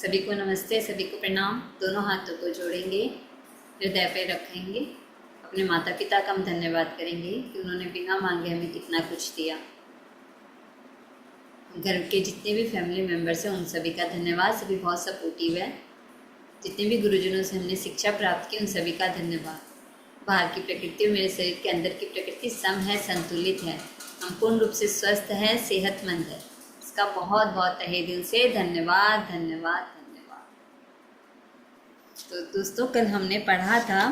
सभी को नमस्ते, सभी को प्रणाम। दोनों हाथों को जोड़ेंगे, हृदय पे रखेंगे। अपने माता पिता का हम धन्यवाद करेंगे कि उन्होंने बिना मांगे हमें इतना कुछ दिया। घर के जितने भी फैमिली मेम्बर्स हैं उन सभी का धन्यवाद। सभी बहुत सपोर्टिव है। जितने भी गुरुजनों से हमने शिक्षा प्राप्त की उन सभी का धन्यवाद। बाहर की प्रकृति और मेरे शरीर के अंदर की प्रकृति सम है, संतुलित है। हम पूर्ण रूप से स्वस्थ है, सेहतमंद है। इसका बहुत बहुत तहे दिल से धन्यवाद धन्यवाद धन्यवाद। तो दोस्तों, कल हमने पढ़ा था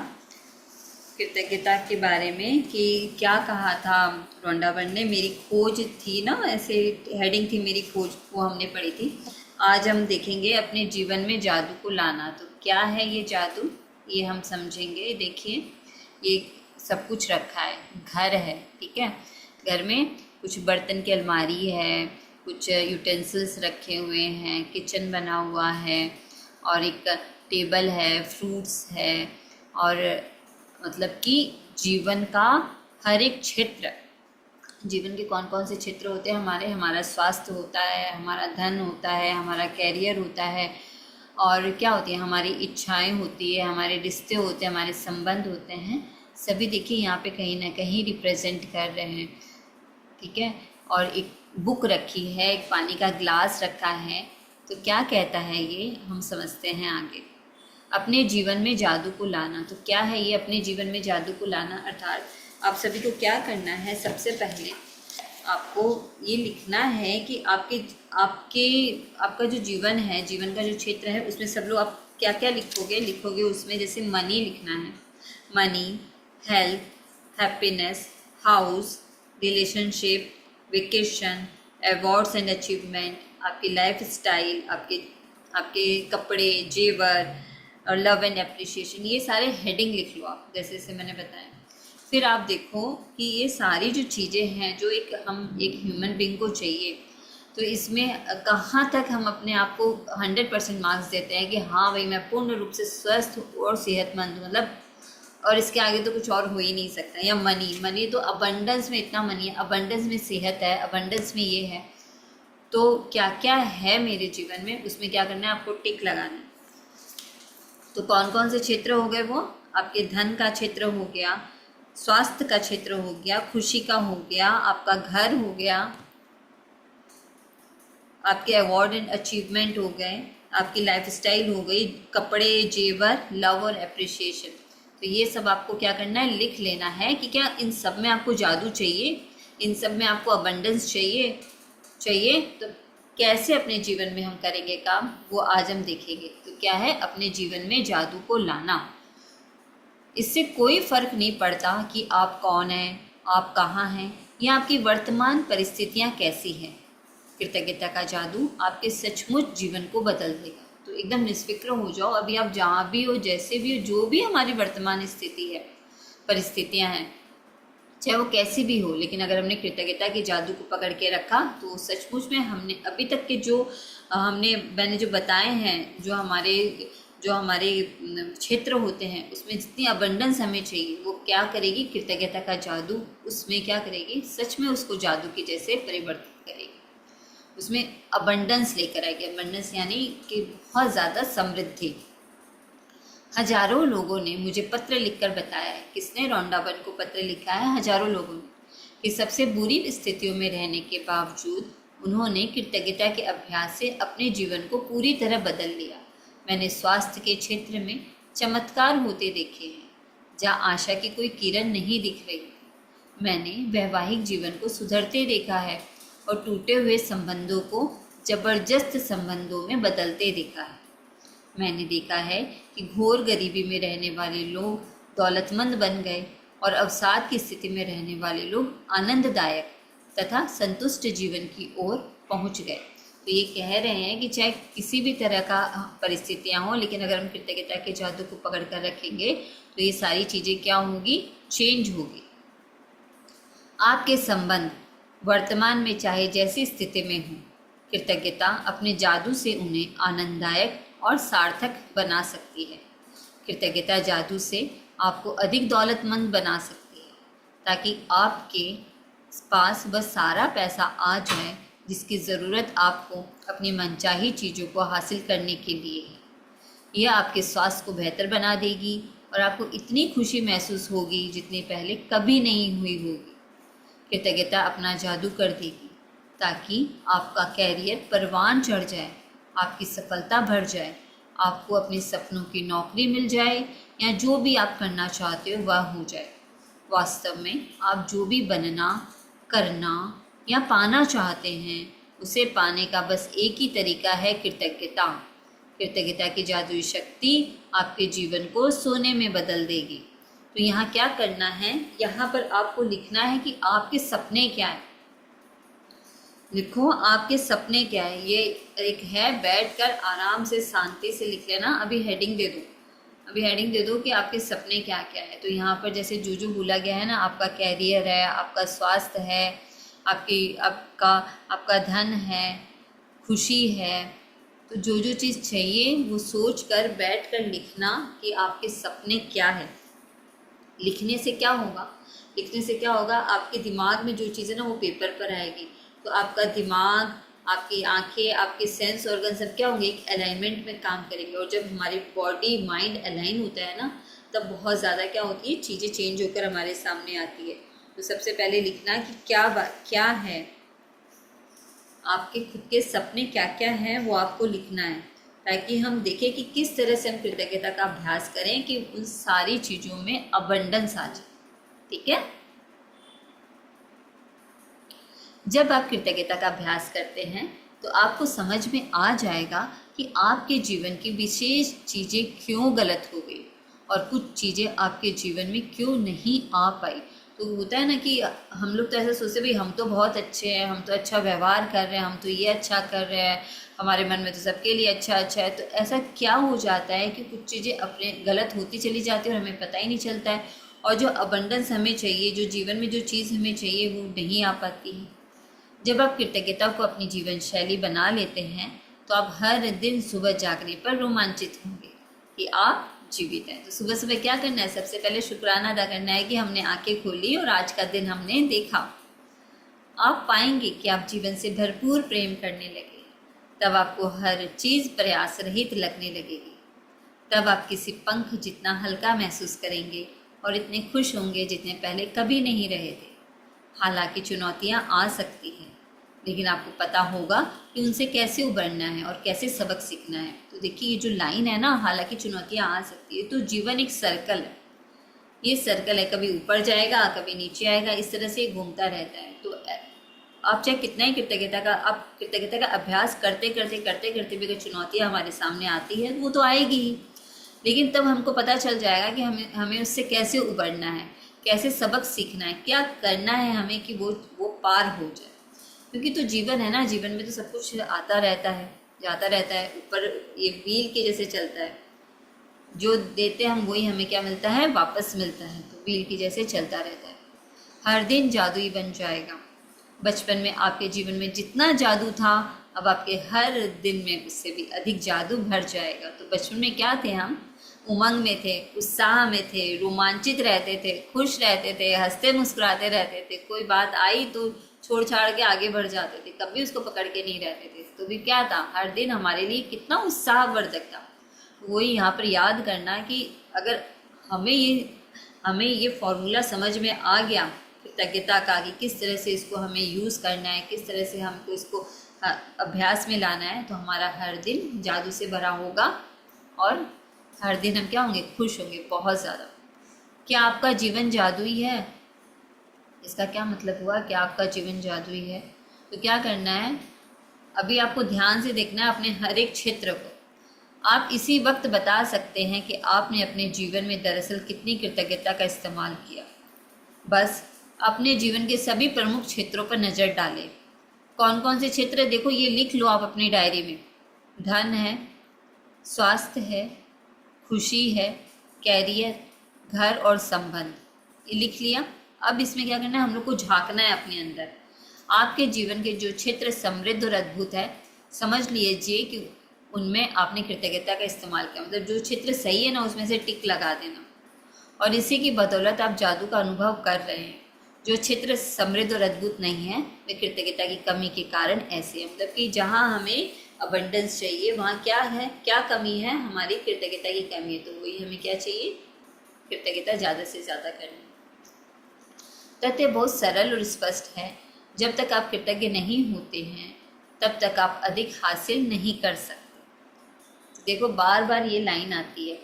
कृतज्ञता के बारे में कि क्या कहा था रोंडा बर्न ने। मेरी खोज थी ना, ऐसे हेडिंग थी मेरी खोज, वो हमने पढ़ी थी। आज हम देखेंगे अपने जीवन में जादू को लाना। तो क्या है ये जादू, ये हम समझेंगे। देखिए, ये सब कुछ रखा है, घर है, ठीक है। घर में कुछ बर्तन की अलमारी है, कुछ यूटेंसिल्स रखे हुए हैं, किचन बना हुआ है और एक टेबल है, फ्रूट्स है। और मतलब कि जीवन का हर एक क्षेत्र, जीवन के कौन कौन से क्षेत्र होते हैं हमारा स्वास्थ्य होता है, हमारा धन होता है, हमारा कैरियर होता है, और क्या होती है हमारी इच्छाएं होती है, हमारे रिश्ते होते हैं, हमारे संबंध होते हैं। सभी देखिए यहाँ पे कहीं ना कहीं रिप्रेजेंट कर रहे हैं, ठीक है। और एक बुक रखी है, एक पानी का ग्लास रखा है। तो क्या कहता है ये, हम समझते हैं आगे। अपने जीवन में जादू को लाना। तो क्या है ये अपने जीवन में जादू को लाना? अर्थात आप सभी को क्या करना है, सबसे पहले आपको ये लिखना है कि आपका जो जीवन है, जीवन का जो क्षेत्र है, उसमें सब लोग आप क्या क्या लिखोगे उसमें जैसे मनी लिखना है, money, health, happiness, house, relationship, vacation, awards and achievement, आपकी लाइफ स्टाइल, आपके कपड़े, जेवर और लव एंड अप्रिशिएशन। ये सारे हेडिंग लिख लो आप, जैसे जैसे मैंने बताया। फिर आप देखो कि ये सारी जो चीज़ें हैं जो एक ह्यूमन बीइंग को चाहिए, तो इसमें कहाँ तक हम अपने आप को 100% मार्क्स देते हैं कि हाँ भाई मैं पूर्ण रूप से स्वस्थ और सेहतमंद हूँ, मतलब और इसके आगे तो कुछ और हो ही नहीं सकता। या मनी तो अबंडेंस में इतना मनी है, अबंडेंस में सेहत है, अबंडेंस में ये है। तो क्या क्या है मेरे जीवन में, उसमें क्या करना है, आपको टिक लगाना है। तो कौन कौन से क्षेत्र हो गए वो? आपके धन का क्षेत्र हो गया, स्वास्थ्य का क्षेत्र हो गया, खुशी का हो गया, आपका घर हो गया, आपके अवार्ड एंड अचीवमेंट हो गए, आपकी लाइफस्टाइल हो गई, कपड़े, जेवर, लव और अप्रिशिएशन। तो ये सब आपको क्या करना है, लिख लेना है कि क्या इन सब में आपको जादू चाहिए, इन सब में आपको अबंडेंस चाहिए। तो कैसे अपने जीवन में हम करेंगे काम, वो आज हम देखेंगे। तो क्या है अपने जीवन में जादू को लाना। इससे कोई फर्क नहीं पड़ता कि आप कौन हैं, आप कहाँ हैं, या आपकी वर्तमान परिस्थितियाँ कैसी हैं। कृतज्ञता का जादू आपके सचमुच जीवन को बदल देगा। तो एकदम निष्फिक्र हो जाओ, अभी आप जहाँ भी हो, जैसे भी हो, जो भी हमारी वर्तमान स्थिति है, परिस्थितियाँ हैं, चाहे वो कैसी भी हो, लेकिन अगर हमने कृतज्ञता के जादू को पकड़ के रखा तो सचमुच में हमने अभी तक के मैंने जो बताए हैं, जो हमारे क्षेत्र होते हैं, उसमें जितनी अबंडेंस हमें चाहिए, वो क्या करेगी कृतज्ञता का जादू, उसमें क्या करेगी, सच में उसको जादू की जैसे परिवर्तित करेगी, उसमें अबंडेंस लेकर आएगी। अबंडेंस यानी कि बहुत ज़्यादा समृद्धि। हजारों लोगों ने मुझे पत्र लिखकर बताया है। किसने? रोंडा बर्न को पत्र लिखा है हजारों लोगों ने, कि सबसे बुरी स्थितियों में रहने के बावजूद उन्होंने कृतज्ञता के अभ्यास से अपने जीवन को पूरी तरह बदल लिया। मैंने स्वास्थ्य के क्षेत्र में चमत्कार होते देखे हैं जहाँ आशा की कोई किरण नहीं दिख रही। मैंने वैवाहिक जीवन को सुधरते देखा है और टूटे हुए संबंधों को जबरदस्त संबंधों में बदलते देखा है। मैंने देखा है कि घोर गरीबी में रहने वाले लोग दौलतमंद बन गए और अवसाद की स्थिति में रहने वाले लोग आनंददायक तथा संतुष्ट जीवन की ओर पहुंच गए। तो ये कह रहे हैं कि चाहे किसी भी तरह का परिस्थितियां हों, लेकिन अगर हम कृतज्ञता के जादू को पकड़ कर रखेंगे तो ये सारी चीज़ें क्या होंगी, चेंज होगी। आपके संबंध वर्तमान में चाहे जैसी स्थिति में हो, कृतज्ञता अपने जादू से उन्हें आनंददायक और सार्थक बना सकती है। कृतज्ञता जादू से आपको अधिक दौलतमंद बना सकती है, ताकि आपके पास बस सारा पैसा आ जाए जिसकी ज़रूरत आपको अपनी मनचाही चीज़ों को हासिल करने के लिए है। यह आपके स्वास्थ्य को बेहतर बना देगी और आपको इतनी खुशी महसूस होगी जितनी पहले कभी नहीं हुई होगी। कृतज्ञता अपना जादू कर देगी ताकि आपका कैरियर परवान चढ़ जाए, आपकी सफलता बढ़ जाए, आपको अपने सपनों की नौकरी मिल जाए या जो भी आप करना चाहते हो वह हो जाए। वास्तव में आप जो भी बनना, करना या पाना चाहते हैं उसे पाने का बस एक ही तरीका है, कृतज्ञता। कृतज्ञता की जादुई शक्ति आपके जीवन को सोने में बदल देगी। तो यहाँ क्या करना है, यहाँ पर आपको लिखना है कि आपके सपने क्या है। लिखो आपके सपने क्या है। ये एक है, बैठकर आराम से शांति से लिख लेना। अभी हेडिंग दे दो, अभी हेडिंग दे दो कि आपके सपने क्या क्या है। तो यहाँ पर जैसे जो बोला गया है ना, आपका कैरियर है, आपका स्वास्थ्य है, आपका धन है, खुशी है। तो जो चीज़ चाहिए वो सोच कर बैठ कर लिखना कि आपके सपने क्या है। लिखने से क्या होगा, लिखने से क्या होगा, आपके दिमाग में जो चीज़ है ना वो पेपर पर आएगी। तो आपका दिमाग, आपकी आंखें, आपके सेंस ऑर्गन सब क्या होंगे, एक अलाइनमेंट में काम करेंगे। और जब हमारी बॉडी माइंड अलाइन होता है ना, तब बहुत ज़्यादा क्या होती है, चीज़ें चेंज होकर हमारे सामने आती है। तो सबसे पहले लिखना कि क्या है, आपके खुद के सपने क्या क्या हैं वो आपको लिखना है, ताकि हम देखें कि किस तरह से हम कृतज्ञता का अभ्यास करें कि उन सारी चीज़ों में अबंडेंस आ जाए। ठीक है। जब आप कृतज्ञता का अभ्यास करते हैं तो आपको समझ में आ जाएगा कि आपके जीवन की विशेष चीज़ें क्यों गलत हो गई और कुछ चीज़ें आपके जीवन में क्यों नहीं आ पाई। तो होता है ना कि हम लोग तो ऐसा सोचते भाई हम तो बहुत अच्छे हैं, हम तो अच्छा व्यवहार कर रहे हैं, हम तो ये अच्छा कर रहे हैं, हमारे मन में तो सबके लिए अच्छा अच्छा है। तो ऐसा क्या हो जाता है कि कुछ चीज़ें अपने गलत होती चली जाती है और हमें पता ही नहीं चलता है, और जो अबंडेंस हमें चाहिए, जो जीवन में जो चीज़ हमें चाहिए वो नहीं आ पाती है। जब आप कृतज्ञता को अपनी जीवन शैली बना लेते हैं तो आप हर दिन सुबह जागने पर रोमांचित होंगे कि आप जीवित हैं। तो सुबह सुबह क्या करना है, सबसे पहले शुक्राना अदा करना है कि हमने आंखें खोली और आज का दिन हमने देखा। आप पाएंगे कि आप जीवन से भरपूर प्रेम करने लगे। तब आपको हर चीज़ प्रयास रहित लगने लगेगी। तब आप किसी पंख जितना हल्का महसूस करेंगे और इतने खुश होंगे जितने पहले कभी नहीं रहे थे। हालांकि चुनौतियां आ सकती हैं, लेकिन आपको पता होगा कि उनसे कैसे उबरना है और कैसे सबक सीखना है। तो देखिए ये जो लाइन है ना, हालांकि चुनौतियां आ सकती है, तो जीवन एक सर्कल है। ये सर्कल है, कभी ऊपर जाएगा कभी नीचे आएगा, इस तरह से घूमता रहता है। तो आप चाहे कितना ही कृतज्ञता का अभ्यास करते करते भी अगर चुनौतियाँ हमारे सामने आती है वो तो आएगी ही, लेकिन तब हमको पता चल जाएगा कि हमें उससे कैसे उबरना है, कैसे सबक सीखना है, क्या करना है हमें कि वो पार हो जाए। क्योंकि तो जीवन है ना, जीवन में तो सब कुछ आता रहता है, जाता रहता है, ऊपर ये व्हील के जैसे चलता है। जो देते हैं हम वही हमें क्या मिलता है, वापस मिलता है। तो व्हील की जैसे चलता रहता है। हर दिन जादुई बन जाएगा। बचपन में आपके जीवन में जितना जादू था, अब आपके हर दिन में उससे भी अधिक जादू भर जाएगा। तो बचपन में क्या थे, हम उमंग में थे, उत्साह में थे, रोमांचित रहते थे, खुश रहते थे, हंसते मुस्कुराते रहते थे। कोई बात आई तो छोड़ छाड़ के आगे बढ़ जाते थे, कभी उसको पकड़ के नहीं रहते थे। तो भी क्या था, हर दिन हमारे लिए कितना उत्साहवर्धक था। वही यहाँ पर याद करना कि अगर हमें ये फॉर्मूला समझ में आ गया कृतज्ञता का कि किस तरह से इसको हमें यूज़ करना है, किस तरह से हमको इसको अभ्यास में लाना है, तो हमारा हर दिन जादू से भरा होगा और हर दिन हम क्या होंगे, खुश होंगे बहुत ज़्यादा। क्या आपका जीवन जादुई है? इसका क्या मतलब हुआ, क्या आपका जीवन जादुई है? तो क्या करना है, अभी आपको ध्यान से देखना है अपने हर एक क्षेत्र को। आप इसी वक्त बता सकते हैं कि आपने अपने जीवन में दरअसल कितनी कृतज्ञता का इस्तेमाल किया। बस अपने जीवन के सभी प्रमुख क्षेत्रों पर नज़र डालें। कौन कौन से क्षेत्र है देखो, ये लिख लो आप अपनी डायरी में। धन है, स्वास्थ्य है, खुशी है, कैरियर, घर और संबंध, ये लिख लिया। अब इसमें क्या करना है, हम लोग को झांकना है अपने अंदर। आपके जीवन के जो क्षेत्र समृद्ध और अद्भुत है, समझ लीजिए कि उनमें आपने कृतज्ञता का इस्तेमाल किया। मतलब जो क्षेत्र सही है ना, उसमें से टिक लगा देना। और इसी की बदौलत आप जादू का अनुभव कर रहे हैं। जो क्षेत्र समृद्ध और अद्भुत नहीं है वे कृतज्ञता की कमी के कारण ऐसे है। मतलब कि जहाँ हमें अबंडेंस चाहिए वहाँ क्या है, क्या कमी है, हमारी कृतज्ञता की कमी है। तो वही हमें क्या चाहिए, कृतज्ञता ज़्यादा से ज़्यादा करनी। तथ्य बहुत सरल और स्पष्ट है, जब तक आप कृतज्ञ नहीं होते हैं तब तक आप अधिक हासिल नहीं कर सकते। देखो बार बार ये लाइन आती है,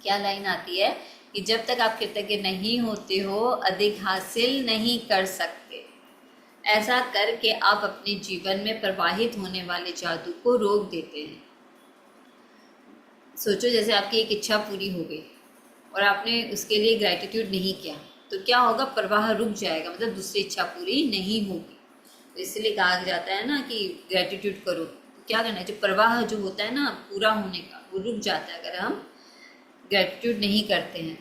क्या लाइन आती है कि जब तक आप कृतज्ञ नहीं होते हो अधिक हासिल नहीं कर सकते। ऐसा करके आप अपने जीवन में प्रवाहित होने वाले जादू को रोक देते हैं। सोचो जैसे आपकी एक इच्छा पूरी हो गई और आपने उसके लिए ग्रैटिट्यूड नहीं किया तो क्या होगा, प्रवाह रुक जाएगा, मतलब दूसरी इच्छा पूरी नहीं होगी। तो इसलिए कहा जाता है ना कि ग्रैटिट्यूड करो। क्या करना है, जो प्रवाह जो होता है ना पूरा होने का, वो रुक जाता है अगर हम ग्रैटिट्यूड नहीं करते हैं।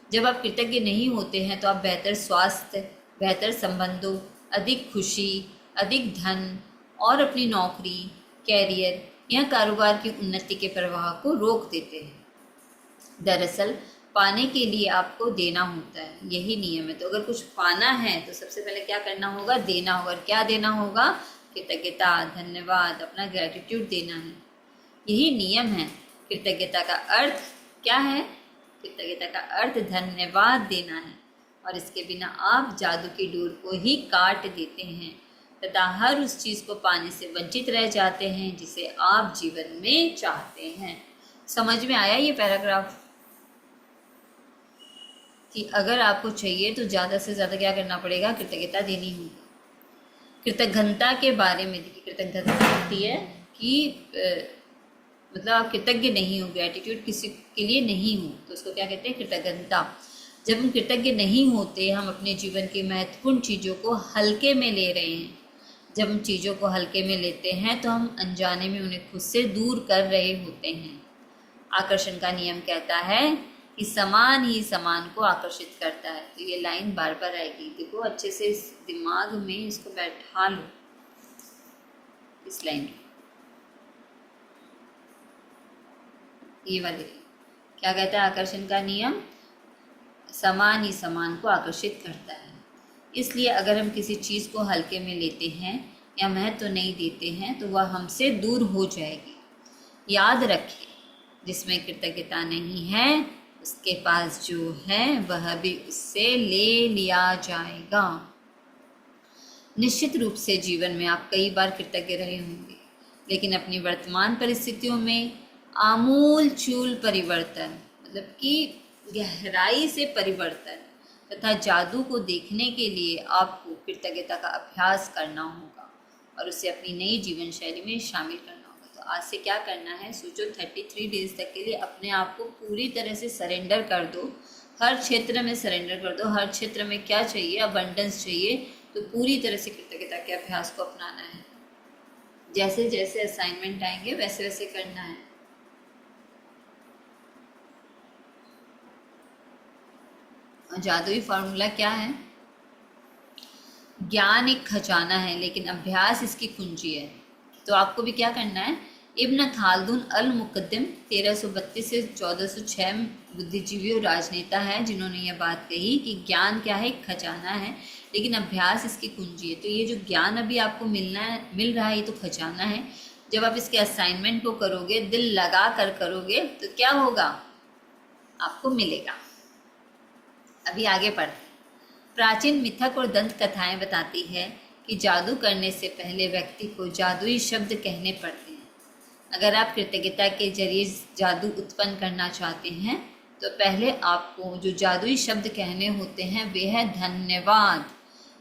जब आप कृतज्ञ नहीं होते हैं तो आप बेहतर स्वास्थ्य, बेहतर संबंधों, अधिक खुशी, अधिक धन और अपनी नौकरी, कैरियर या कारोबार की उन्नति के प्रवाह को रोक देते हैं। दरअसल पाने के लिए आपको देना होता है, यही नियम है। तो अगर कुछ पाना है तो सबसे पहले क्या करना होगा, देना होगा। क्या देना होगा, कृतज्ञता, धन्यवाद, अपना ग्रैटिट्यूड देना है। यही नियम है। कृतज्ञता का अर्थ क्या है, कृतज्ञता का अर्थ धन्यवाद देना है। और इसके बिना आप जादू की डोर को ही काट देते हैं तथा हर उस चीज़ को पाने से वंचित रह जाते हैं जिसे आप जीवन में चाहते हैं। समझ में आया ये पैराग्राफ कि अगर आपको चाहिए तो ज़्यादा से ज़्यादा क्या करना पड़ेगा, कृतज्ञता देनी होगी। कृतज्ञता के बारे में देखिए, कृतज्ञता होती है कि मतलब आप कृतज्ञ नहीं हो, ग्रैटिट्यूड किसी के लिए नहीं हो, तो उसको क्या कहते हैं, कृतज्ञता। जब हम कृतज्ञ नहीं होते, हम अपने जीवन की महत्वपूर्ण चीज़ों को हल्के में ले रहे हैं। जब हम चीज़ों को हल्के में लेते हैं तो हम अनजाने में उन्हें खुद से दूर कर रहे होते हैं। आकर्षण का नियम कहता है कि समान ही समान को आकर्षित करता है। तो ये लाइन बार बार आएगी, देखो अच्छे से इस दिमाग में इसको बैठा लो, इस लाइन को। ये वाले क्या कहता है, आकर्षण का नियम समान ही समान को आकर्षित करता है। इसलिए अगर हम किसी चीज़ को हल्के में लेते हैं या महत्व तो नहीं देते हैं तो वह हमसे दूर हो जाएगी। याद रखिए, जिसमें कृतज्ञता नहीं है उसके पास जो है वह भी उससे ले लिया जाएगा। निश्चित रूप से जीवन में आप कई बार कृतज्ञ रहे होंगे, लेकिन अपनी वर्तमान परिस्थितियों में आमूल चूल परिवर्तन, मतलब कि गहराई से परिवर्तन तथा जादू को देखने के लिए आपको कृतज्ञता का अभ्यास करना होगा और उसे अपनी नई जीवन शैली में शामिल करना होगा। तो आज से क्या करना है, सोचो 33 डेज तक के लिए अपने आप को पूरी तरह से सरेंडर कर दो। हर क्षेत्र में सरेंडर कर दो। हर क्षेत्र में क्या चाहिए, अबंडेंस चाहिए, तो पूरी तरह से कृतज्ञता के अभ्यास को अपनाना है। जैसे जैसे असाइनमेंट आएंगे वैसे वैसे करना है। और जादुई फार्मूला क्या है, ज्ञान एक खजाना है लेकिन अभ्यास इसकी कुंजी है। तो आपको भी क्या करना है, इब्न खालदून अल मुकद्दम 1332 से 1406 बुद्धिजीवी और राजनेता हैं जिन्होंने यह बात कही कि ज्ञान क्या है, एक खजाना है लेकिन अभ्यास इसकी कुंजी है। तो ये जो ज्ञान अभी आपको मिल रहा है ये तो खजाना है। जब आप इसके असाइनमेंट को करोगे, दिल लगा कर करोगे, तो क्या होगा, आपको मिलेगा। अभी आगे बढ़ते हैं। प्राचीन मिथक और दंत कथाएं बताती है कि जादू करने से पहले व्यक्ति को जादुई शब्द कहने पड़ते हैं। अगर आप कृतज्ञता के जरिए जादू उत्पन्न करना चाहते हैं तो पहले आपको जो जादुई शब्द कहने होते हैं वे है धन्यवाद।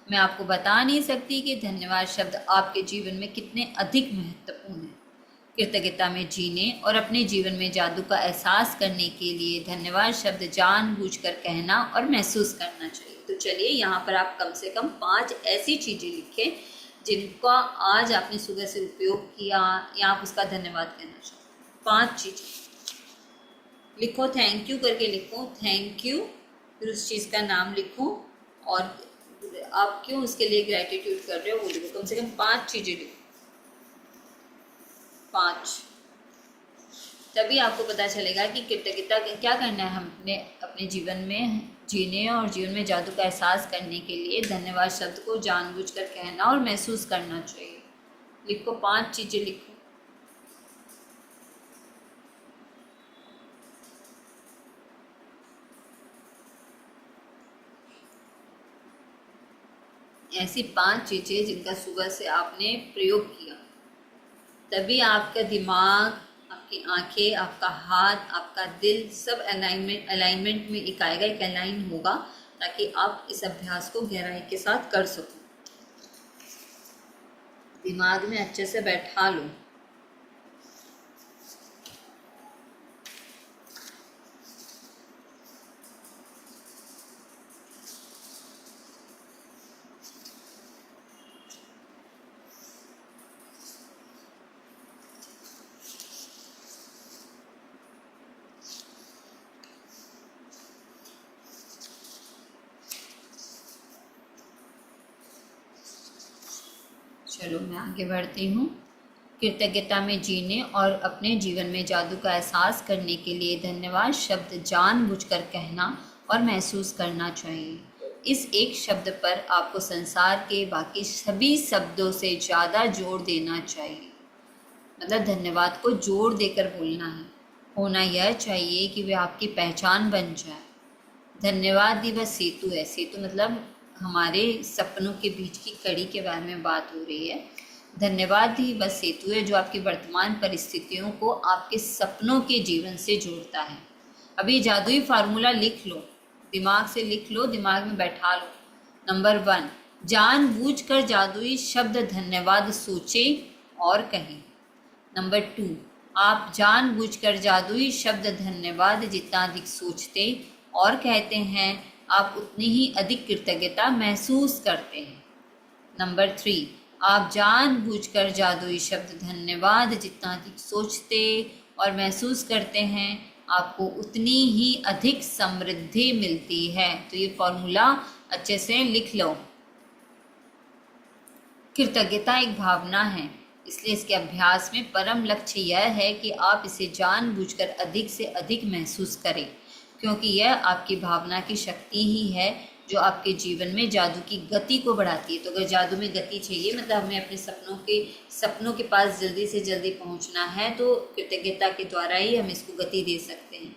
मैं आपको बता नहीं सकती कि धन्यवाद शब्द आपके जीवन में कितने अधिक महत्वपूर्ण है। कृतज्ञता में जीने और अपने जीवन में जादू का एहसास करने के लिए धन्यवाद शब्द जानबूझकर कहना और महसूस करना चाहिए। तो चलिए यहाँ पर आप कम से कम 5 ऐसी चीज़ें लिखें जिनका आज आपने सुबह से उपयोग किया या आप उसका धन्यवाद कहना चाहते। 5 चीज़ें लिखो, थैंक यू करके लिखो, थैंक यू, फिर उस चीज़ का नाम लिखो और आप क्यों उसके लिए ग्रैटिट्यूड कर रहे हो वो लिखो। कम से कम 5 चीज़ें लिखो, 5। तभी आपको पता चलेगा कि कृतज्ञता क्या करना है हमने अपने जीवन में जीने और जीवन में जादू का एहसास करने के लिए धन्यवाद शब्द को जानबूझकर कहना और महसूस करना चाहिए। लिखो, 5 चीज़ें लिखो। ऐसी 5 चीज़ें जिनका सुबह से आपने प्रयोग किया, तभी आपका दिमाग, आपकी आंखें, आपका हाथ, आपका दिल सब अलाइनमेंट में एक आएगा, एक अलाइन होगा, ताकि आप इस अभ्यास को गहराई के साथ कर सको। दिमाग में अच्छे से बैठा लो। चलो मैं आगे बढ़ती हूँ। कृतज्ञता में जीने और अपने जीवन में जादू का एहसास करने के लिए धन्यवाद शब्द जानबूझकर कहना और महसूस करना चाहिए। इस एक शब्द पर आपको संसार के बाकी सभी शब्दों से ज़्यादा जोर देना चाहिए। मतलब धन्यवाद को जोर देकर बोलना है। होना यह चाहिए कि वह आपकी पहचान बन जाए। धन्यवाद ही वह सेतु है। सेतु मतलब हमारे सपनों के बीच की कड़ी के बारे में बात हो रही है। धन्यवाद ही वह सेतु है जो आपकी वर्तमान परिस्थितियों को आपके सपनों के जीवन से जोड़ता है। अभी जादुई फार्मूला लिख लो, दिमाग से लिख लो, दिमाग में बैठा लो। नंबर 1, जानबूझकर जादुई शब्द धन्यवाद सोचें और कहें। नंबर 2, आप जानबूझकर जादुई शब्द धन्यवाद जितना अधिक सोचते और कहते हैं, आप उतनी ही अधिक कृतज्ञता महसूस करते हैं। नंबर 3, आप जानबूझकर जादुई शब्द धन्यवाद जितना अधिक सोचते और महसूस करते हैं, आपको उतनी ही अधिक समृद्धि मिलती है। तो ये फॉर्मूला अच्छे से लिख लो। कृतज्ञता एक भावना है, इसलिए इसके अभ्यास में परम लक्ष्य यह है कि आप इसे जानबूझकर अधिक से अधिक महसूस करें, क्योंकि यह आपकी भावना की शक्ति ही है जो आपके जीवन में जादू की गति को बढ़ाती है। तो अगर जादू में गति चाहिए, मतलब हमें अपने सपनों के पास जल्दी से जल्दी पहुंचना है, तो कृतज्ञता के द्वारा ही हम इसको गति दे सकते हैं।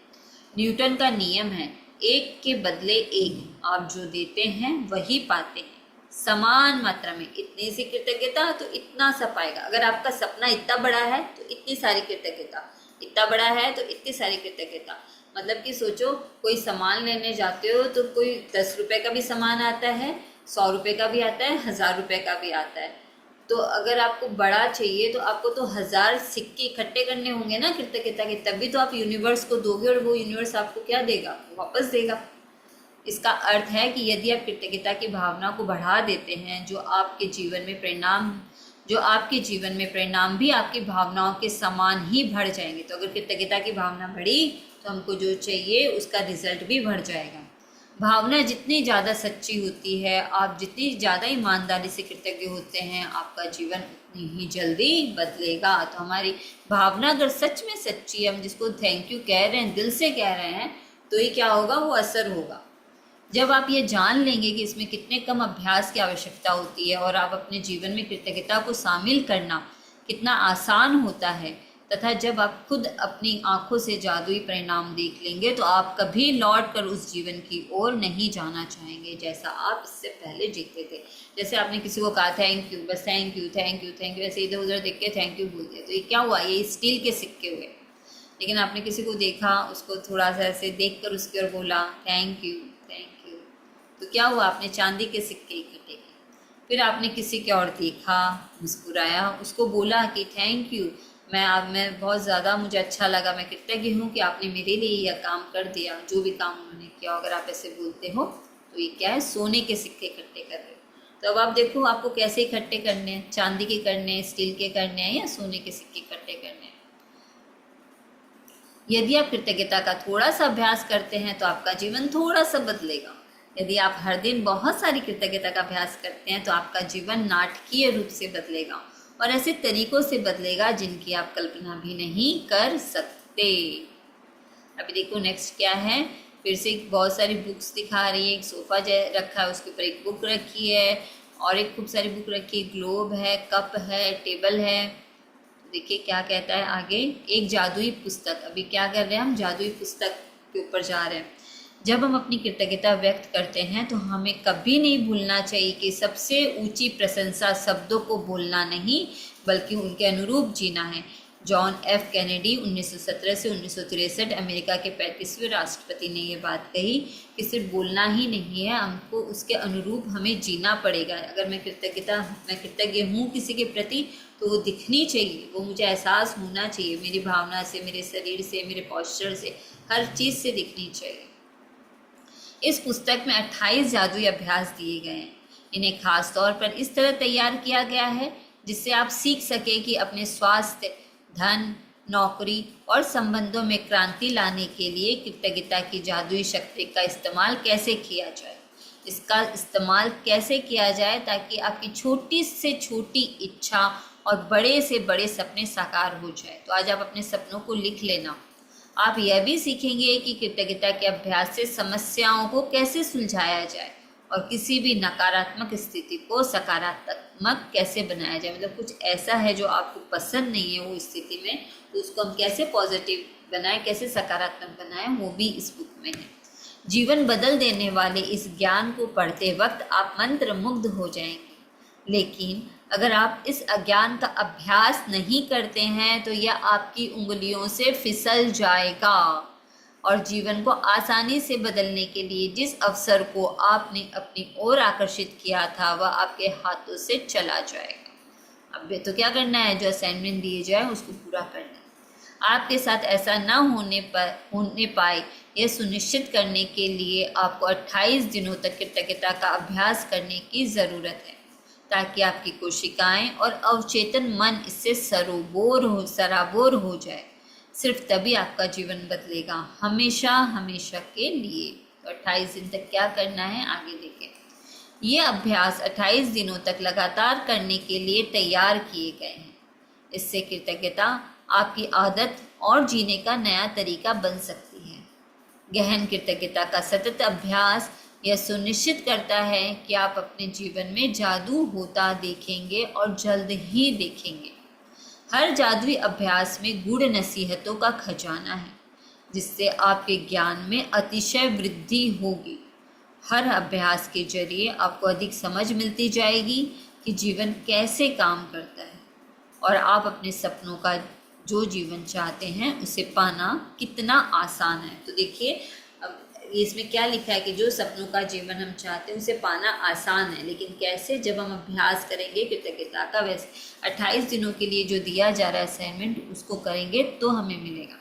न्यूटन का नियम है, 1 के बदले 1, आप जो देते हैं वही पाते हैं। समान मात्रा में इतनी सी कृतज्ञता तो इतना सा पाएगा। अगर आपका सपना इतना बड़ा है तो इतनी सारी कृतज्ञता, इतना बड़ा है तो इतनी सारी कृतज्ञता। मतलब कि सोचो, कोई सामान लेने जाते हो तो कोई 10 रुपए का भी सामान आता है, 100 रुपए का भी आता है, 1000 रुपए का भी आता है। तो अगर आपको बड़ा चाहिए तो आपको तो 1000 सिक्के इकट्ठे करने होंगे ना कृतज्ञता के, तभी तो आप यूनिवर्स को दोगे और वो यूनिवर्स आपको क्या देगा, वापस देगा। इसका अर्थ है कि यदि आप कृतज्ञता की भावना को बढ़ा देते हैं, जो आपके जीवन में परिणाम भी आपकी भावनाओं के समान ही बढ़ जाएंगे। तो अगर कृतज्ञता की भावना बढ़ी तो हमको जो चाहिए उसका रिजल्ट भी बढ़ जाएगा। भावना जितनी ज़्यादा सच्ची होती है, आप जितनी ज़्यादा ईमानदारी से कृतज्ञ होते हैं, आपका जीवन उतनी ही जल्दी बदलेगा। तो हमारी भावना अगर सच में सच्ची है, हम जिसको थैंक यू कह रहे हैं, दिल से कह रहे हैं, तो ये क्या होगा, वो असर होगा। जब आप ये जान लेंगे कि इसमें कितने कम अभ्यास की आवश्यकता होती है और आप अपने जीवन में कृतज्ञता को शामिल करना कितना आसान होता है, तथा जब आप खुद अपनी आंखों से जादुई परिणाम देख लेंगे, तो आप कभी लौट कर उस जीवन की ओर नहीं जाना चाहेंगे जैसा आप इससे पहले जीते थे। जैसे आपने किसी को कहा थैंक यू, बस thank you thank you thank you, ऐसे इधर उधर देख के थैंक यू बोल दिया, तो ये क्या हुआ, ये स्टील के सिक्के हुए। लेकिन आपने किसी को देखा, उसको थोड़ा सा ऐसे देख कर उसकी ओर बोला थैंक यू, तो क्या हुआ, आपने चांदी के सिक्के इकट्ठे किए। फिर आपने किसी की ओर देखा, मुस्कुराया, उसको बोला कि थैंक यू, मैं बहुत ज़्यादा, मुझे अच्छा लगा, मैं कृतज्ञ हूँ कि आपने मेरे लिए यह काम कर दिया, जो भी काम उन्होंने किया। अगर आप ऐसे बोलते हो तो ये क्या है, सोने के सिक्के इकट्ठे कर रहे हो। तो अब आप देखो आपको कैसे इकट्ठे करने हैं, चांदी के करने हैं, स्टील के करने हैं, या सोने के सिक्के इकट्ठे करने हैं। यदि आप कृतज्ञता का थोड़ा सा अभ्यास करते हैं तो आपका जीवन थोड़ा सा बदलेगा। यदि आप हर दिन बहुत सारी कृतज्ञता का अभ्यास करते हैं तो आपका जीवन नाटकीय रूप से बदलेगा और ऐसे तरीकों से बदलेगा जिनकी आप कल्पना भी नहीं कर सकते। सकते। अभी देखो नेक्स्ट क्या है, फिर से बहुत सारी बुक्स दिखा रही है। एक सोफा रखा है, उसके ऊपर एक बुक रखी है और एक खूब सारी बुक रखी है, ग्लोब है, कप है, टेबल है। तो देखिए क्या कहता है आगे, एक जादुई पुस्तक। अभी क्या कर रहे हैं हम, जादुई पुस्तक के ऊपर जा रहे हैं। जब हम अपनी कृतज्ञता व्यक्त करते हैं तो हमें कभी नहीं भूलना चाहिए कि सबसे ऊंची प्रशंसा शब्दों को बोलना नहीं बल्कि उनके अनुरूप जीना है। जॉन एफ कैनेडी 1917 से 1963 अमेरिका के 35वें राष्ट्रपति ने ये बात कही कि सिर्फ बोलना ही नहीं है, हमको उसके अनुरूप हमें जीना पड़ेगा। अगर मैं कृतज्ञ हूँ किसी के प्रति तो वो दिखनी चाहिए, वो मुझे एहसास होना चाहिए, मेरी भावना से, मेरे शरीर से, मेरे पॉस्चर से, हर चीज़ से दिखनी चाहिए। इस पुस्तक में 28 जादुई अभ्यास दिए गए हैं। इन्हें खास तौर पर इस तरह तैयार किया गया है जिससे आप सीख सके कि अपने स्वास्थ्य, धन, नौकरी और संबंधों में क्रांति लाने के लिए कृतज्ञता की जादुई शक्ति का इस्तेमाल कैसे किया जाए। इसका इस्तेमाल कैसे किया जाए ताकि आपकी छोटी से छोटी इच्छा और बड़े से बड़े सपने साकार हो जाए। तो आज आप अपने सपनों को लिख लेना। आप यह भी सीखेंगे कि कृतज्ञता के अभ्यास से समस्याओं को कैसे सुलझाया जाए और किसी भी नकारात्मक स्थिति को सकारात्मक कैसे बनाया जाए। मतलब कुछ ऐसा है जो आपको पसंद नहीं है वो स्थिति में, तो उसको हम कैसे पॉजिटिव बनाएं, कैसे सकारात्मक बनाएं, वो भी इस बुक में है। जीवन बदल देने वाले इस ज्ञान को पढ़ते वक्त आप मंत्र मुग्ध हो जाएंगे, लेकिन अगर आप इस अज्ञान का अभ्यास नहीं करते हैं तो यह आपकी उंगलियों से फिसल जाएगा और जीवन को आसानी से बदलने के लिए जिस अवसर को आपने अपनी ओर आकर्षित किया था वह आपके हाथों से चला जाएगा। अब तो क्या करना है, जो असाइनमेंट दिए जाए उसको पूरा करना है। आपके साथ ऐसा न होने पाए यह सुनिश्चित करने के लिए आपको 28 दिनों तक कृतज्ञता का अभ्यास करने की ज़रूरत है ताकि आपकी कोशिकाएं और अवचेतन मन इससे सराबोर हो जाए। सिर्फ तभी आपका जीवन बदलेगा, हमेशा हमेशा के लिए। तो 28 दिन तक क्या करना है आगे देखें। ये अभ्यास 28 दिनों तक लगातार करने के लिए तैयार किए गए हैं। इससे कृतज्ञता आपकी आदत और जीने का नया तरीका बन सकती है। गहन कृतज्ञता का सतत अभ्यास यह सुनिश्चित करता है कि आप अपने जीवन में जादू होता देखेंगे और जल्द ही देखेंगे। हर जादुई अभ्यास में गूढ़ नसीहतों का खजाना है जिससे आपके ज्ञान में अतिशय वृद्धि होगी। हर अभ्यास के जरिए आपको अधिक समझ मिलती जाएगी कि जीवन कैसे काम करता है और आप अपने सपनों का जो जीवन चाहते हैं उसे पाना कितना आसान है। तो देखिए इसमें क्या लिखा है कि जो सपनों का जीवन हम चाहते हैं उसे पाना आसान है, लेकिन कैसे, जब हम अभ्यास करेंगे कृतज्ञता का। वैसे 28 दिनों के लिए जो दिया जा रहा है असाइनमेंट उसको करेंगे तो हमें मिलेगा।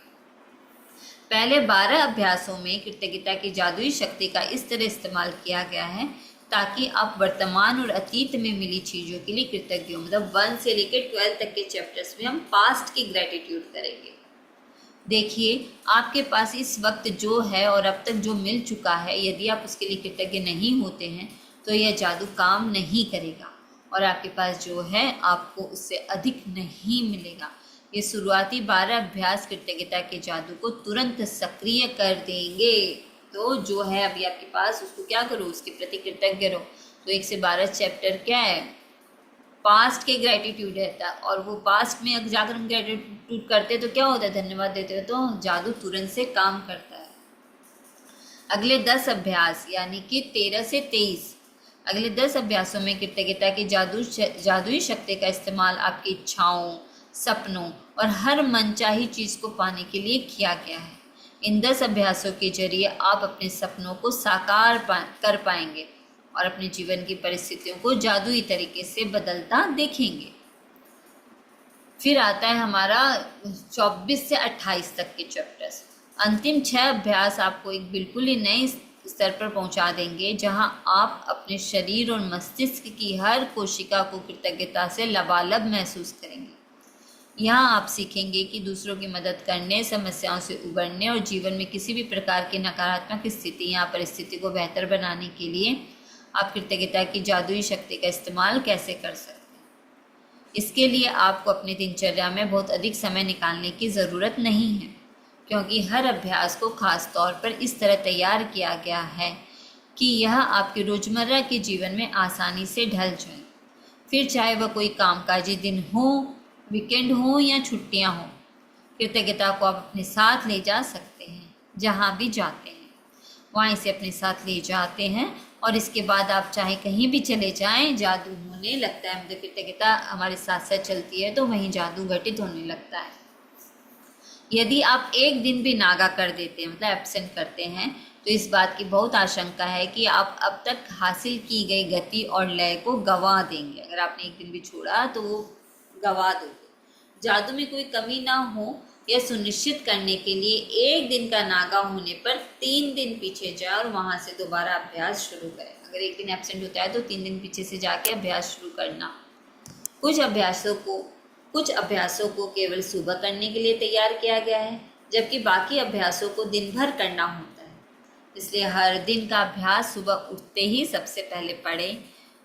पहले 12 अभ्यासों में कृतज्ञता की जादुई शक्ति का इस तरह इस्तेमाल किया गया है ताकि आप वर्तमान और अतीत में मिली चीज़ों के लिए कृतज्ञ हो। मतलब 1 से लेकर 12 तक के चैप्टर्स में हम पास्ट की ग्रेटिट्यूड करेंगे। देखिए आपके पास इस वक्त जो है और अब तक जो मिल चुका है, यदि आप उसके लिए कृतज्ञ नहीं होते हैं तो यह जादू काम नहीं करेगा और आपके पास जो है आपको उससे अधिक नहीं मिलेगा। ये शुरुआती 12 अभ्यास कृतज्ञता के जादू को तुरंत सक्रिय कर देंगे। तो जो है अभी आपके पास उसको क्या करो, उसके प्रति कृतज्ञ रहो। तो 1 से 12 चैप्टर क्या है, पास्ट के ग्रेटिट्यूड रहता है और वो पास्ट में अगर जाकर हम ग्रेटिट्यूड करते तो क्या होता है, धन्यवाद देते हो तो जादू तुरंत से काम करता है। अगले 10 अभ्यास यानी कि 13 से 23 अगले 10 अभ्यासों में कृतज्ञता की जादुई शक्ति का इस्तेमाल आपकी इच्छाओं, सपनों और हर मनचाही चीज़ को पाने के लिए किया गया है। इन 10 अभ्यासों के जरिए आप अपने सपनों को साकार कर पाएंगे और अपने जीवन की परिस्थितियों को जादुई तरीके से बदलता देखेंगे। फिर आता है हमारा 24 से 28 तक के चैप्टर्स। अंतिम 6 अभ्यास आपको एक बिल्कुल ही नए स्तर पर पहुंचा देंगे जहां आप अपने शरीर और मस्तिष्क की हर कोशिका को कृतज्ञता से लबालब महसूस करेंगे। यहाँ आप सीखेंगे कि दूसरों की मदद करने, समस्याओं से उबरने और जीवन में किसी भी प्रकार की नकारात्मक स्थिति या परिस्थिति को बेहतर बनाने के लिए आप कृतज्ञता की जादुई शक्ति का इस्तेमाल कैसे कर सकते हैं। इसके लिए आपको अपनी दिनचर्या में बहुत अधिक समय निकालने की ज़रूरत नहीं है। क्योंकि हर अभ्यास को खास तौर पर इस तरह तैयार किया गया है कि यह आपके रोजमर्रा के जीवन में आसानी से ढल जाए। फिर चाहे वह कोई कामकाजी दिन हो, वीकेंड हो या छुट्टियां हो, कृतज्ञता को आप अपने साथ ले जा सकते हैं। जहाँ भी जाते हैं वहाँ इसे अपने साथ ले जाते हैं और इसके बाद आप चाहे कहीं भी चले जाएं, जादू होने लगता है। मतलब कृतज्ञता हमारे साथ साथ चलती है तो वहीं जादू घटित होने लगता है। यदि आप एक दिन भी नागा कर देते हैं, मतलब एब्सेंट करते हैं, तो इस बात की बहुत आशंका है कि आप अब तक हासिल की गई गति और लय को गंवा देंगे। अगर आपने एक दिन भी छोड़ा तो वो गंवा दोगे। जादू में कोई कमी ना हो यह सुनिश्चित करने के लिए एक दिन का नागा होने पर 3 दिन पीछे जाए और वहां से दोबारा अभ्यास शुरू करें। अगर एक दिन एब्सेंट होता है तो 3 दिन पीछे से जाके अभ्यास शुरू करना। कुछ अभ्यासों को केवल सुबह करने के लिए तैयार किया गया है, जबकि बाकी अभ्यासों को दिन भर करना होता है। इसलिए हर दिन का अभ्यास सुबह उठते ही सबसे पहले पढ़ें।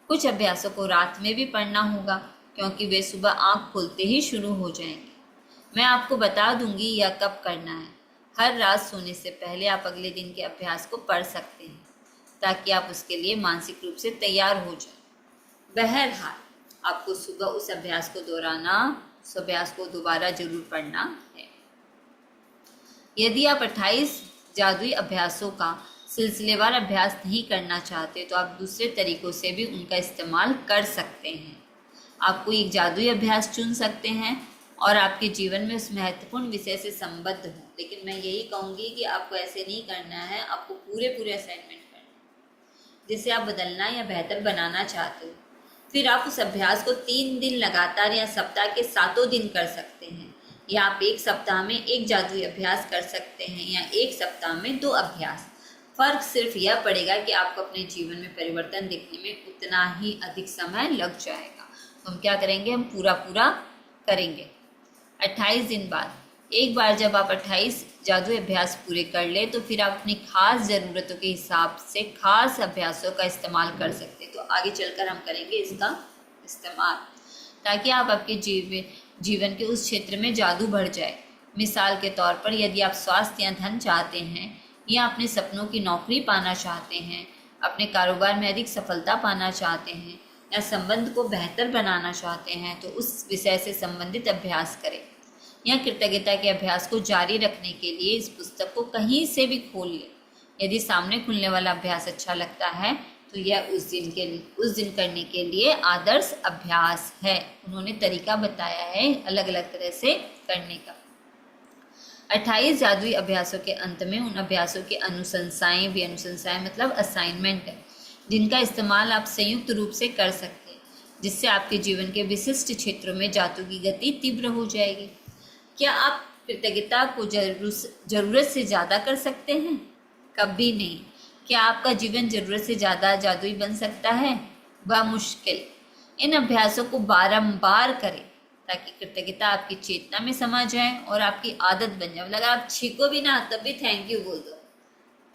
कुछ अभ्यासों को रात में भी पढ़ना होगा, क्योंकि वे सुबह आँख खोलते ही शुरू हो जाएंगे। मैं आपको बता दूंगी यह कब करना है। हर रात सोने से पहले आप अगले दिन के अभ्यास को पढ़ सकते हैं, ताकि आप उसके लिए मानसिक रूप से तैयार हो जाएं। बहरहाल आपको सुबह उस अभ्यास को दोबारा जरूर पढ़ना है। यदि आप 28 जादुई अभ्यासों का सिलसिलेवार अभ्यास नहीं करना चाहते तो आप दूसरे तरीकों से भी उनका इस्तेमाल कर सकते हैं। आप कोई एक जादुई अभ्यास चुन सकते हैं और आपके जीवन में उस महत्वपूर्ण विषय से संबद्ध हो। लेकिन मैं यही कहूँगी कि आपको ऐसे नहीं करना है, आपको पूरे असाइनमेंट करना है जिसे आप बदलना या बेहतर बनाना चाहते हो। फिर आप उस अभ्यास को 3 दिन लगातार या सप्ताह के 7 दिन कर सकते हैं, या आप एक सप्ताह में एक जादुई अभ्यास कर सकते हैं या एक सप्ताह में 2 अभ्यास। फर्क सिर्फ यह पड़ेगा कि आपको अपने जीवन में परिवर्तन दिखने में उतना ही अधिक समय लग जाएगा। तो हम क्या करेंगे, हम पूरा करेंगे। 28 दिन बाद, एक बार जब आप 28 जादुई अभ्यास पूरे कर ले तो फिर आप अपनी खास ज़रूरतों के हिसाब से खास अभ्यासों का इस्तेमाल कर सकते हैं। तो आगे चलकर हम करेंगे इसका इस्तेमाल, ताकि आप आपके जीवन के उस क्षेत्र में जादू बढ़ जाए। मिसाल के तौर पर, यदि आप स्वास्थ्य या धन चाहते हैं, या अपने सपनों की नौकरी पाना चाहते हैं, अपने कारोबार में अधिक सफलता पाना चाहते हैं, या संबंध को बेहतर बनाना चाहते हैं, तो उस विषय से संबंधित अभ्यास करें। या कृतज्ञता के अभ्यास को जारी रखने के लिए इस पुस्तक को कहीं से भी खोल लें। यदि सामने खुलने वाला अभ्यास अच्छा लगता है तो यह उस दिन करने के लिए आदर्श अभ्यास है। उन्होंने तरीका बताया है अलग अलग तरह से करने का। 28 जादुई अभ्यासों के अंत में उन अभ्यासों की अनुशंसाएं मतलब असाइनमेंट है, जिनका इस्तेमाल आप संयुक्त रूप से कर सकते हैं, जिससे आपके जीवन के विशिष्ट क्षेत्रों में जादू की गति तीव्र हो जाएगी। क्या आप कृतज्ञता को जरूरत से ज़्यादा कर सकते हैं? कभी नहीं। क्या आपका जीवन ज़रूरत से ज़्यादा जादुई बन सकता है? मुश्किल। इन अभ्यासों को बारंबार करें ताकि कृतज्ञता आपकी चेतना में समा जाए और आपकी आदत बन जाए। अगर आप छीको भी ना तब भी थैंक यू बोल दो,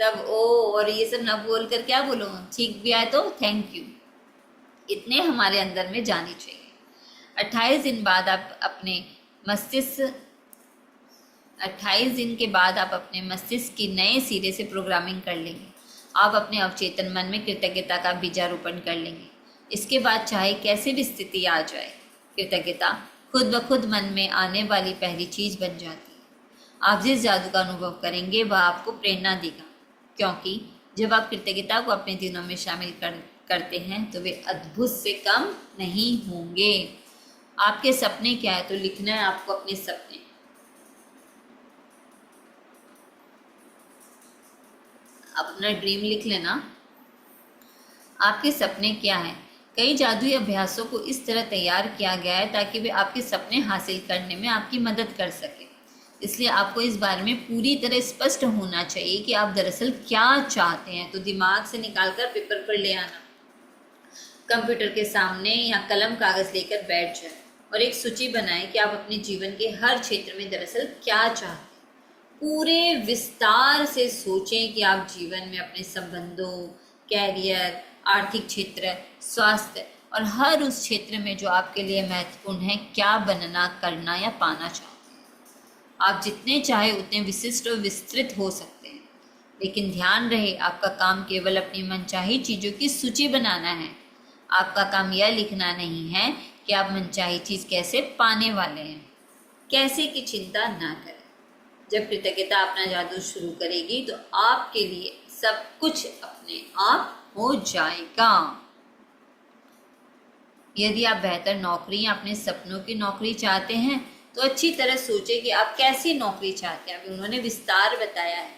तब ओ और ये सब ना बोल कर क्या बोलो, छींक भी आए तो थैंक यू, इतने हमारे अंदर में जानी चाहिए। 28 दिन बाद आप अपने मस्तिष्क की नए सिरे से प्रोग्रामिंग कर लेंगे। आप अपने अवचेतन मन में कृतज्ञता का बीजारोपण कर लेंगे। इसके बाद चाहे कैसी भी स्थिति आ जाए, कृतज्ञता खुद ब खुद मन में आने वाली पहली चीज बन जाती है। आप जिस जादू का अनुभव करेंगे वह आपको प्रेरणा देगा, क्योंकि जब आप कृतज्ञता को अपने दिनों में शामिल करते हैं तो वे अद्भुत से कम नहीं होंगे। आपके सपने क्या है, तो लिखना है आपको अपने सपने। आप अपना ड्रीम लिख लेना, आपके सपने क्या हैं। कई जादुई अभ्यासों को इस तरह तैयार किया गया है ताकि वे आपके सपने हासिल करने में आपकी मदद कर सके। इसलिए आपको इस बारे में पूरी तरह स्पष्ट होना चाहिए कि आप दरअसल क्या चाहते हैं। तो दिमाग से निकालकर पेपर पर ले आना, कंप्यूटर के सामने या कलम कागज लेकर बैठ जाए और एक सूची बनाएं कि आप अपने जीवन के हर क्षेत्र में दरअसल क्या चाहते हैं। पूरे विस्तार से सोचें कि आप जीवन में अपने संबंधों, कैरियर, आर्थिक क्षेत्र, स्वास्थ्य और हर उस क्षेत्र में जो आपके लिए महत्वपूर्ण है क्या बनना, करना या पाना चाहते हैं। आप जितने चाहे उतने विशिष्ट और विस्तृत हो सकते हैं, लेकिन ध्यान रहे आपका काम केवल अपनी मनचाही चीज़ों की सूची बनाना है। आपका काम यह लिखना नहीं है कि आप मनचाही चीज़ कैसे पाने वाले हैं। कैसे की चिंता ना करें। जब कृतज्ञता अपना जादू शुरू करेगी तो आपके लिए सब कुछ अपने आप हो जाएगा। यदि आप बेहतर नौकरी या अपने सपनों की नौकरी चाहते हैं तो अच्छी तरह सोचें कि आप कैसी नौकरी चाहते हैं। अभी उन्होंने विस्तार बताया है।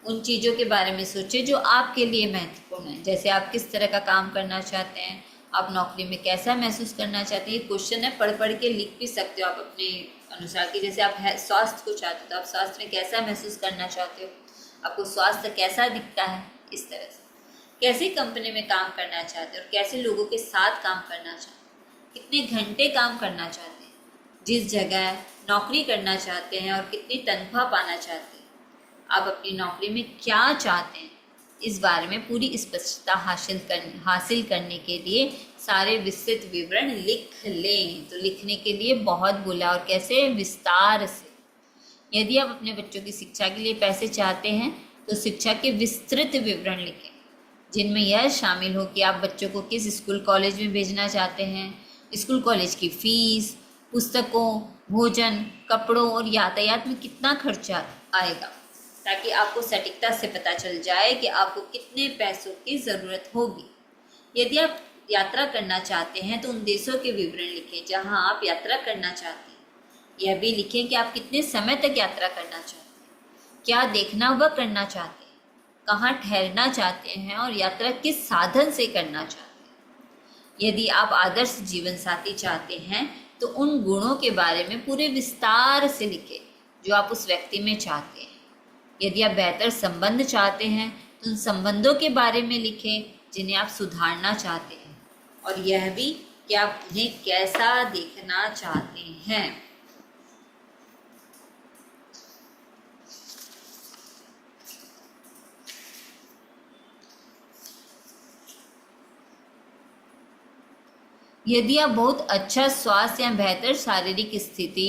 उन चीज़ों के बारे में सोचें जो आपके लिए महत्वपूर्ण है। जैसे आप किस तरह का काम करना चाहते हैं, आप नौकरी में कैसा महसूस करना चाहते हैं। ये क्वेश्चन है, पढ़ पढ़ के लिख भी सकते हो आप अपने अनुसार कि जैसे आप स्वास्थ्य को चाहते हो तो आप स्वास्थ्य में कैसा महसूस करना चाहते हो, आपको स्वास्थ्य कैसा दिखता है। इस तरह से कैसी कंपनी में काम करना चाहते हो और कैसे लोगों के साथ काम करना चाहते हैं, कितने घंटे काम करना चाहते हैं, जिस जगह नौकरी करना चाहते हैं और कितनी तनख्वाह पाना चाहते हैं, आप अपनी नौकरी में क्या चाहते हैं, इस बारे में पूरी स्पष्टता हासिल करने के लिए सारे विस्तृत विवरण लिख लें। तो लिखने के लिए बहुत बोला और कैसे, विस्तार से। यदि आप अपने बच्चों की शिक्षा के लिए पैसे चाहते हैं तो शिक्षा के विस्तृत विवरण लिखें, जिनमें यह शामिल हो कि आप बच्चों को किस स्कूल कॉलेज में भेजना चाहते हैं, स्कूल कॉलेज की फीस, पुस्तकों, भोजन, कपड़ों और यातायात में कितना खर्चा आएगा, ताकि आपको सटीकता से पता चल जाए कि आपको कितने पैसों की ज़रूरत होगी। यदि आप यात्रा करना चाहते हैं तो उन देशों के विवरण लिखें जहां आप यात्रा करना चाहते हैं। यह भी लिखें कि आप कितने समय तक यात्रा करना चाहते हैं, क्या देखना व करना चाहते हैं, कहाँ ठहरना चाहते हैं और यात्रा किस साधन से करना चाहते हैं। यदि आप आदर्श जीवन साथी चाहते हैं तो उन गुणों के बारे में पूरे विस्तार से लिखें जो आप उस व्यक्ति में चाहते हैं। यदि आप बेहतर संबंध चाहते हैं तो उन संबंधों के बारे में लिखें जिन्हें आप सुधारना चाहते हैं, और यह भी कि आप उन्हें कैसा देखना चाहते हैं। यदि आप बहुत अच्छा स्वास्थ्य या बेहतर शारीरिक स्थिति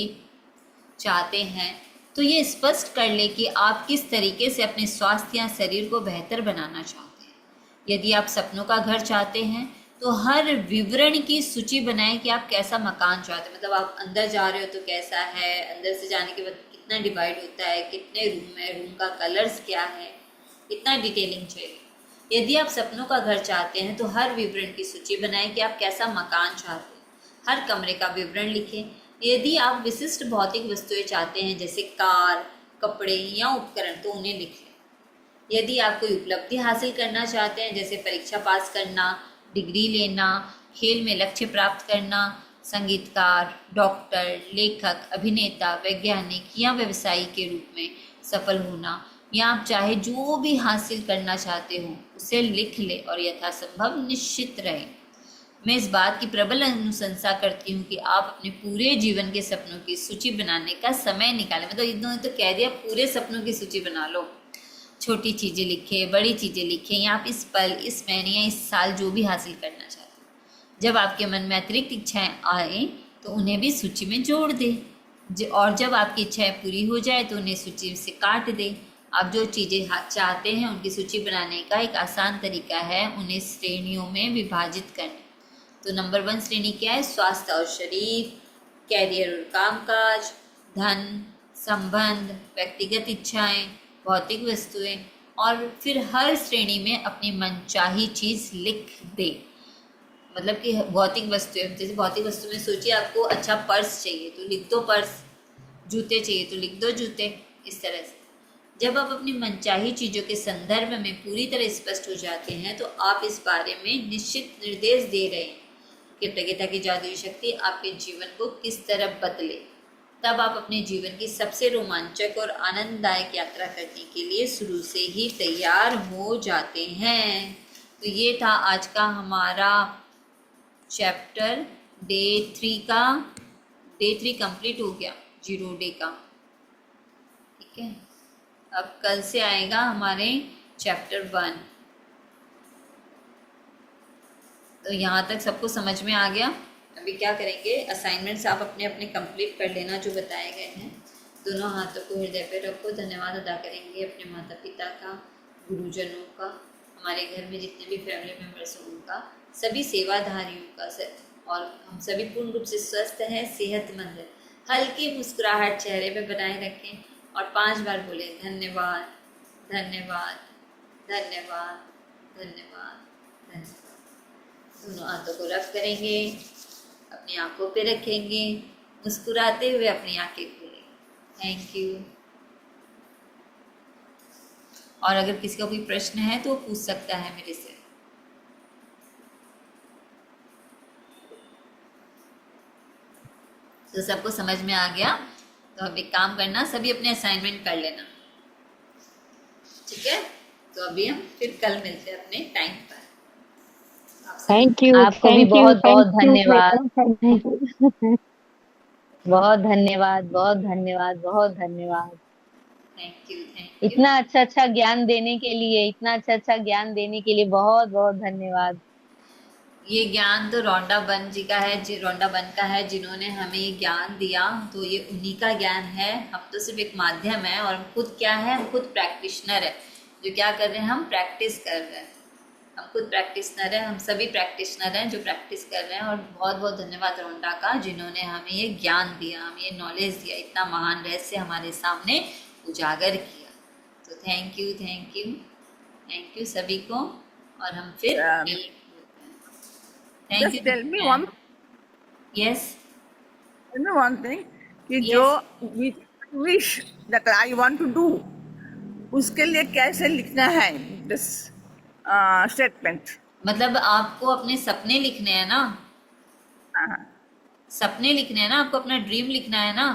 चाहते हैं तो ये स्पष्ट कर ले कि आप किस तरीके से अपने स्वास्थ्य या शरीर को बेहतर बनाना चाहते हैं। यदि आप सपनों का घर चाहते हैं तो हर विवरण की सूची बनाएं कि आप कैसा मकान चाहते हैं। मतलब आप अंदर जा रहे हो तो कैसा है, अंदर से जाने के बाद कितना डिवाइड होता है, कितने रूम है, रूम का कलर्स क्या है, इतना डिटेलिंग चाहिए। यदि आप सपनों का घर चाहते हैं तो हर विवरण की सूची बनाएं कि आप कैसा मकान चाहते हैं। हर कमरे का विवरण लिखें। यदि आप विशिष्ट भौतिक वस्तुएं चाहते हैं जैसे कार, कपड़े या उपकरण तो उन्हें लिख लें। यदि आप कोई उपलब्धि हासिल करना चाहते हैं जैसे परीक्षा पास करना, डिग्री लेना, खेल में लक्ष्य प्राप्त करना, संगीतकार, डॉक्टर, लेखक, अभिनेता, वैज्ञानिक या व्यवसायी के रूप में सफल होना, या आप चाहे जो भी हासिल करना चाहते हो उसे लिख ले और यथासंभव निश्चित रहे। मैं इस बात की प्रबल अनुशंसा करती हूँ कि आप अपने पूरे जीवन के सपनों की सूची बनाने का समय निकालें। मतलब इन्होंने तो कह दिया पूरे सपनों की सूची बना लो। छोटी चीज़ें लिखें, बड़ी चीज़ें लिखें, या आप इस पल, इस महीने या इस साल जो भी हासिल करना चाहते हैं। जब आपके मन में अतिरिक्त इच्छाएं आए तो उन्हें भी सूची में जोड़ दें, और जब आपकी इच्छाएं पूरी हो जाए तो उन्हें सूची से काट दें। आप जो चीज़ें चाहते हैं उनकी सूची बनाने का एक आसान तरीका है उन्हें श्रेणियों में विभाजित करना। तो नंबर 1 श्रेणी क्या है? स्वास्थ्य और शरीर, कैरियर और कामकाज, धन, संबंध, व्यक्तिगत इच्छाएं, भौतिक वस्तुएं, और फिर हर श्रेणी में अपनी मनचाही चीज़ लिख दे। मतलब कि भौतिक वस्तुएं, जैसे भौतिक वस्तु में सोचिए आपको अच्छा पर्स चाहिए तो लिख दो पर्स, जूते चाहिए तो लिख दो जूते। इस तरह से जब आप अपनी मनचाही चीज़ों के संदर्भ में पूरी तरह स्पष्ट हो जाते हैं तो आप इस बारे में निश्चित निर्देश दे रहे हैं कि कृतज्ञता की जादुई शक्ति आपके जीवन को किस तरह बदले। तब आप अपने जीवन की सबसे रोमांचक और आनंददायक यात्रा करने के लिए शुरू से ही तैयार हो जाते हैं। तो ये था आज का हमारा चैप्टर डे 3 कंप्लीट हो गया, 0 डे का। ठीक है, अब कल से आएगा हमारे चैप्टर 1। तो यहाँ तक सबको समझ में आ गया। अभी क्या करेंगे, असाइनमेंट्स आप अपने अपने कंप्लीट कर लेना जो बताए गए हैं। दोनों हाथों को हृदय पे रखो। धन्यवाद अदा करेंगे अपने माता पिता का, गुरुजनों का, हमारे घर में जितने भी फैमिली मेम्बर्स हैं उनका, सभी सेवाधारियों का सर, और हम सभी पूर्ण रूप से स्वस्थ हैं, सेहतमंद है। हल्की मुस्कुराहट चेहरे पे बनाए रखें और 5 बार बोले धन्यवाद धन्यवाद धन्यवाद धन्यवाद धन्यवाद। दोनों हाथों को रब करेंगे, अपनी आंखों पे रखेंगे, मुस्कुराते हुए अपनी आंखें खोलेंगे। Thank you. और अगर किसी का कोई प्रश्न है तो वो पूछ सकता है मेरे से। तो सबको समझ में आ गया? तो अब एक काम करना, सभी अपने असाइनमेंट कर लेना, ठीक है? तो अभी हम फिर कल मिलते हैं अपने टाइम पर। थैंक यू, आपको भी थैंक यू, बहुत बहुत थैंक यू धन्यवाद। बेटा। बहुत धन्यवाद, बहुत धन्यवाद, बहुत धन्यवाद। Thank you, thank you. इतना अच्छा अच्छा ज्ञान देने के लिए, इतना अच्छा अच्छा ज्ञान देने के लिए बहुत बहुत धन्यवाद। ये ज्ञान तो रौंडा बन जी का है, रौंडा बन का है, जिन्होंने हमें ये ज्ञान दिया, तो ये उन्हीं का ज्ञान है। हम तो सिर्फ एक माध्यम है, और हम खुद क्या है, हम खुद प्रैक्टिशनर है। जो क्या कर रहे हैं, हम प्रैक्टिस कर रहे हैं। हम खुद प्रैक्टिशनर हैं, हम सभी प्रैक्टिशनर हैं जो प्रैक्टिस कर रहे हैं। और बहुत बहुत धन्यवाद रौंडा का, जिन्होंने हमें ये ज्ञान दिया, हमें ये नॉलेज दिया, इतना महान रहस्य हमारे सामने उजागर किया। तो thank you, thank you, thank you सभी को। और हम फिर thank Just tell me you. one, yes tell me one thing कि जो yes, wish that I want to do, उसके लिए कैसे लिखना है this statement? मतलब आपको अपने सपने लिखने हैं ना, हाँ, सपने लिखने हैं ना, आपको अपना ड्रीम लिखना है ना।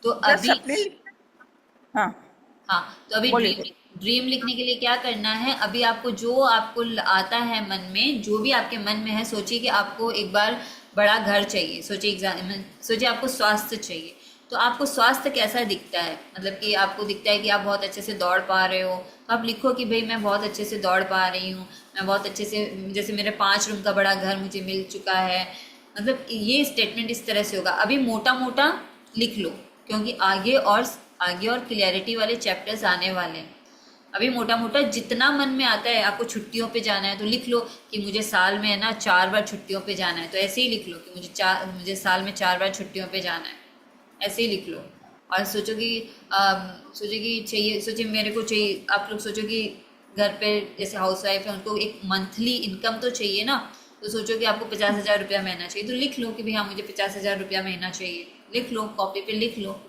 तो just अभी अपने हाँ हाँ, तो अभी बोलिए। ड्रीम लिखने के लिए क्या करना है, अभी आपको जो आपको आता है मन में, जो भी आपके मन में है, सोचिए कि आपको एक बार बड़ा घर चाहिए, सोचिए आपको स्वास्थ्य चाहिए। तो आपको स्वास्थ्य कैसा दिखता है, मतलब कि आपको दिखता है कि आप बहुत अच्छे से दौड़ पा रहे हो, तो आप लिखो कि भाई मैं बहुत अच्छे से दौड़ पा रही हूँ, मैं बहुत अच्छे से, जैसे मेरे 5 रूम का बड़ा घर मुझे मिल चुका है। मतलब ये स्टेटमेंट इस तरह से होगा। अभी मोटा मोटा लिख लो, क्योंकि आगे और क्लियरिटी वाले चैप्टर्स आने वाले हैं। अभी मोटा मोटा जितना मन में आता है, आपको छुट्टियों पे जाना है तो लिख लो कि मुझे साल में है ना 4 बार छुट्टियों पे जाना है, तो ऐसे ही लिख लो कि मुझे साल में 4 बार छुट्टियों पे जाना है, ऐसे ही लिख लो। और सोचो कि चाहिए, सोचिए मेरे को चाहिए, आप लोग सोचो कि घर पे जैसे हाउस वाइफ है, उनको एक मंथली इनकम तो चाहिए ना। तो सोचो कि आपको 50,000 रुपया महीना चाहिए, तो लिख लो कि भाई हाँ मुझे 50,000 रुपया महीना चाहिए, लिख लो, कॉपी पे लिख लो।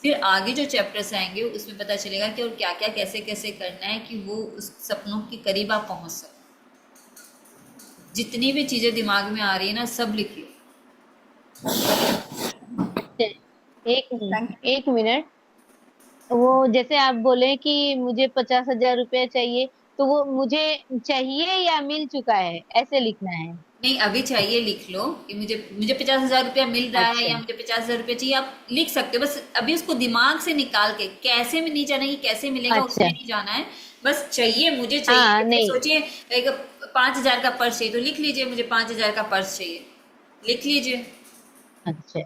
फिर आगे जो चैप्टर्स आएंगे उसमें पता चलेगा कि और क्या क्या कैसे कैसे करना है कि वो उस सपनों के करीब आप पहुंच सको। जितनी भी चीज़ें दिमाग में आ रही है ना, सब लिख लो। एक मिनट। वो जैसे आप बोले कि मुझे 50,000 रुपया चाहिए, तो वो मुझे चाहिए या मिल चुका है, ऐसे लिखना है? नहीं, अभी चाहिए लिख लो कि मुझे मुझे 50,000 रुपया मिल रहा है, अच्छा या मुझे 50,000 रुपया चाहिए, आप लिख सकते हो। बस अभी उसको दिमाग से निकाल के, कैसे में नहीं जाना कि कैसे मिलेगा उसमें अच्छा। नहीं जाना है, बस चाहिए, मुझे चाहिए। हाँ जैसे नहीं। सोचिए एक 5,000 का पर्स चाहिए, तो लिख लीजिए मुझे 5,000 का पर्स चाहिए, लिख लीजिए। अच्छा